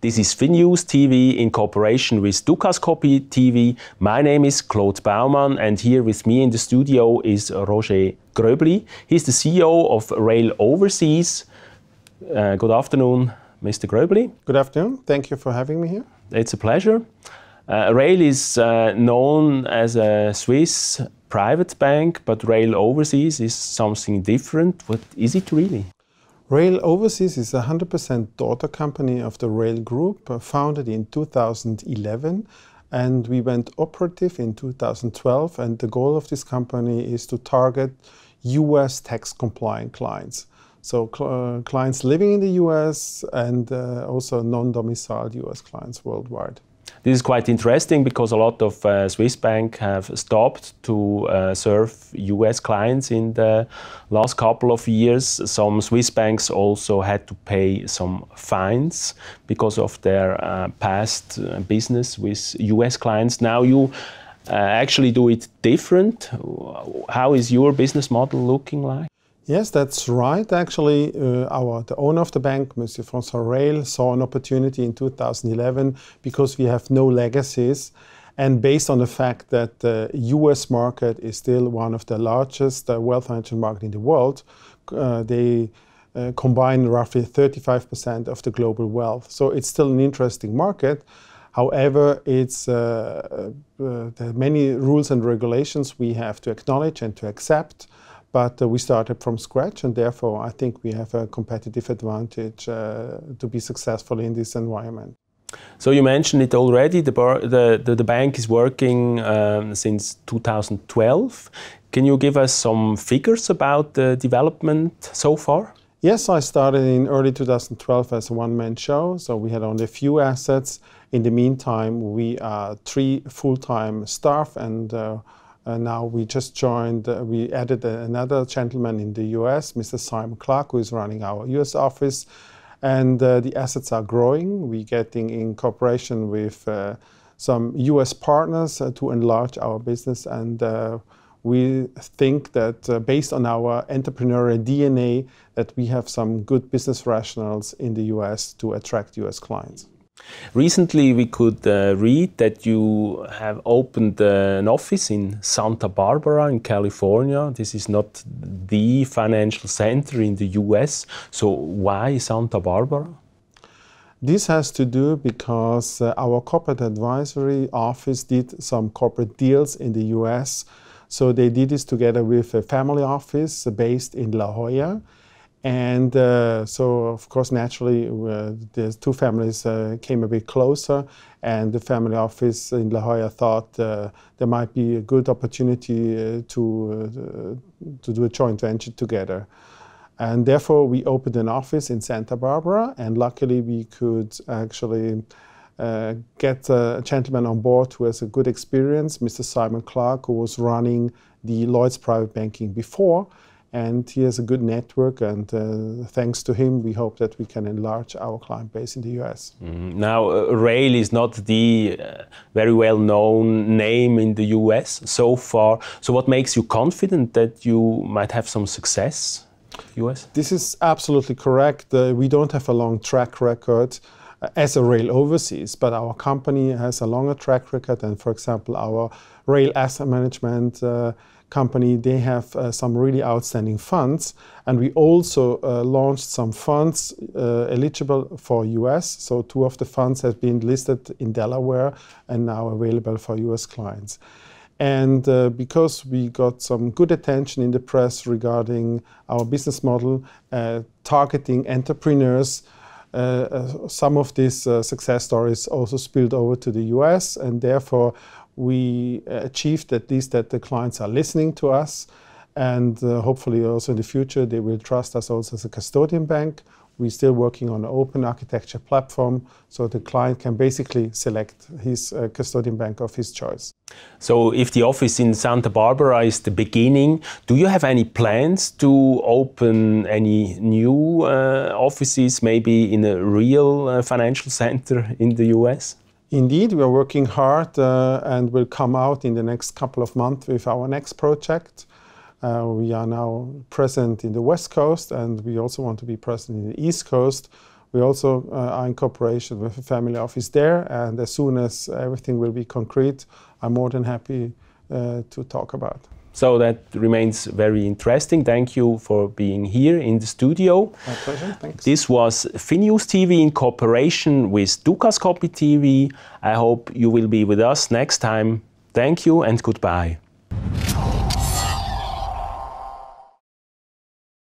This is Finews.ch in cooperation with Dukascopy TV. My name is Claude Baumann, and here with me in the studio is Roger Gröbli. He's the CEO of Reyl Overseas. Good afternoon, Mr. Gröbli. Good afternoon. Thank you for having me here. It's a pleasure. Reyl is known as a Swiss private bank, but Reyl Overseas is something different. What is it really? Reyl Overseas is a 100% daughter company of the Reyl Group, founded in 2011, and we went operative in 2012, and the goal of this company is to target US tax-compliant clients. So clients living in the US and also non-domiciled US clients worldwide. This is quite interesting because a lot of Swiss banks have stopped to serve US clients in the last couple of years. Some Swiss banks also had to pay some fines because of their past business with US clients. Now you actually do it different. How is your business model looking like? Yes, that's right. Actually, the owner of the bank, Monsieur François Reyl, saw an opportunity in 2011 because we have no legacies, and based on the fact that the US market is still one of the largest wealth management markets in the world, they combine roughly 35% of the global wealth. So it's still an interesting market. However, there are many rules and regulations we have to acknowledge and to accept. But we started from scratch, and therefore I think we have a competitive advantage to be successful in this environment. So you mentioned it already, the bank is working since 2012. Can you give us some figures about the development so far? Yes, I started in early 2012 as a one-man show, so we had only a few assets. In the meantime, we are 3 full-time staff, and now we just joined, we added another gentleman in the US, Mr. Simon Clark, who is running our US office. And the assets are growing. We're getting in cooperation with some US partners to enlarge our business. And we think that based on our entrepreneurial DNA, that we have some good business rationales in the US to attract US clients. Recently, we could read that you have opened an office in Santa Barbara in California. This is not the financial center in the US. So why Santa Barbara? This has to do because our corporate advisory office did some corporate deals in the US. So they did this together with a family office based in La Jolla. And so, of course, naturally, the two families came a bit closer, and the family office in La Jolla thought there might be a good opportunity to do a joint venture together. And therefore, we opened an office in Santa Barbara, and luckily we could actually get a gentleman on board who has a good experience, Mr. Simon Clark, who was running the Lloyd's Private Banking before. And he has a good network, and thanks to him, we hope that we can enlarge our client base in the US. Now, Reyl is not the very well-known name in the US so far. So what makes you confident that you might have some success in the US? This is absolutely correct. We don't have a long track record as a Reyl Overseas, but our company has a longer track record. And for example, our Reyl Asset Management company, they have some really outstanding funds, and we also launched some funds eligible for US. So 2 of the funds have been listed in Delaware and now available for US clients. And because we got some good attention in the press regarding our business model, targeting entrepreneurs, some of these success stories also spilled over to the US, and therefore we achieved at least that the clients are listening to us, and hopefully also in the future they will trust us also as a custodian bank. We're still working on an open architecture platform, so the client can basically select his custodian bank of his choice. So if the office in Santa Barbara is the beginning, do you have any plans to open any new offices, maybe in a real financial center in the US? Indeed, we are working hard and will come out in the next couple of months with our next project. We are now present in the West Coast, and we also want to be present in the East Coast We also are in cooperation with a family office there, and as soon as everything will be concrete, I'm more than happy to talk about. So that remains very interesting. Thank you for being here in the studio. My pleasure, thanks. This was Finews TV in cooperation with Dukascopy TV. I hope you will be with us next time. Thank you and goodbye.